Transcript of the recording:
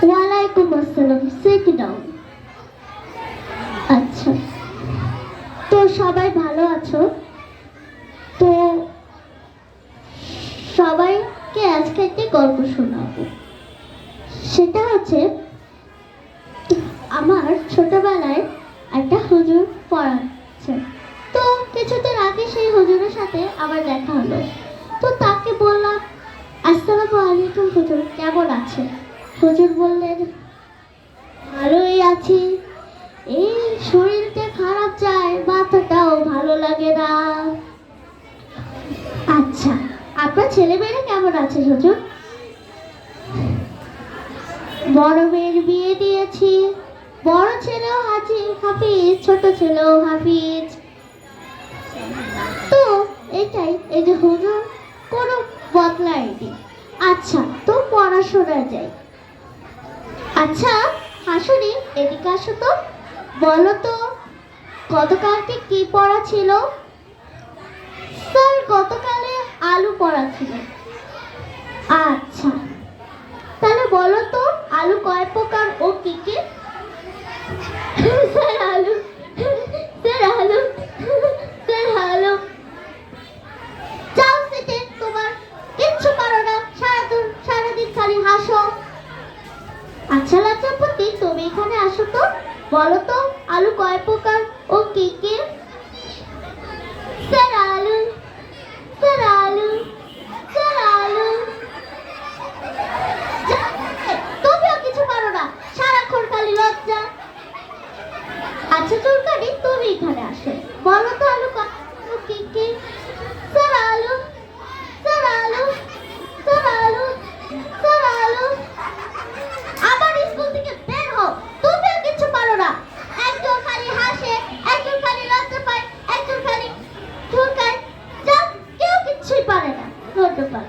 ওয়ালাইকুম আসসালাম, sit down. আচ্ছা, তো সবাই ভালো আছো? তো সবাইকে আজকে একটি গল্প শোনাবো। সেটা হচ্ছে, আমার ছোটবেলায় একটা হুজুর পড়াচ্ছে। তো কিছুদিন আগে সেই হুজুরের সাথে আমার দেখা হলো। তো তাকে বললাম, আসসালামু আলাইকুম হুজুর, কেমন আছেন? হুজুর বললেন, ভালোই আছি, এই শরীরটা খারাপ যায়, মাথাটাও ভালো লাগে না। আচ্ছা, আপনার ছেলেমেয়েরা কেমন আছে হুজুর? বড় মেয়ের বিয়ে দিয়েছি, বড় ছেলেও হাফিজ, ছোট ছেলেও হাফিজ। তো এটাই, এই যে হুজুর কোনো বদলায়নি। আচ্ছা, তো পড়াশোনায় যাই। আচ্ছা হাসুনি, এদিকে আসো তো, বলো তো গতকালকে কি পড়া ছিল? স্যার, গতকালে আলু পড়া ছিল। আচ্ছা, তাহলে বলো তো আলু কয় প্রকার ও কি কি? স্যার আলু, স্যার আলু, স্যার আলু। যাও সিটে, তোমার কিচ্ছু পারো না, সারাদিন খালি হাসো। আচ্ছা লজ্জাপতি, তুমি এখানে আসো তো, বলো তো আলু কয় প্রকার ও কি কি? স্যার আলু, স্যার আলু, স্যার আলু। তুমিও কিছু পারো না, সারাক্ষণ খালি লজ্জা। আচ্ছা চুলকানি, তুমি এখানে আসো, বলো তো আলু কয় ও কি কি? স্যার আলু, স্যার আলু, স্যার আলু, স্যার আলু। আমার স্কুল থেকে বের হও, তুমিও কিছু পারো না। একজন খালি হাসে, একজন খালি লজ্জা পায়, একজন খালি চুলকায়। যাও, কেউ কিছুই পারে না। ধন্যবাদ।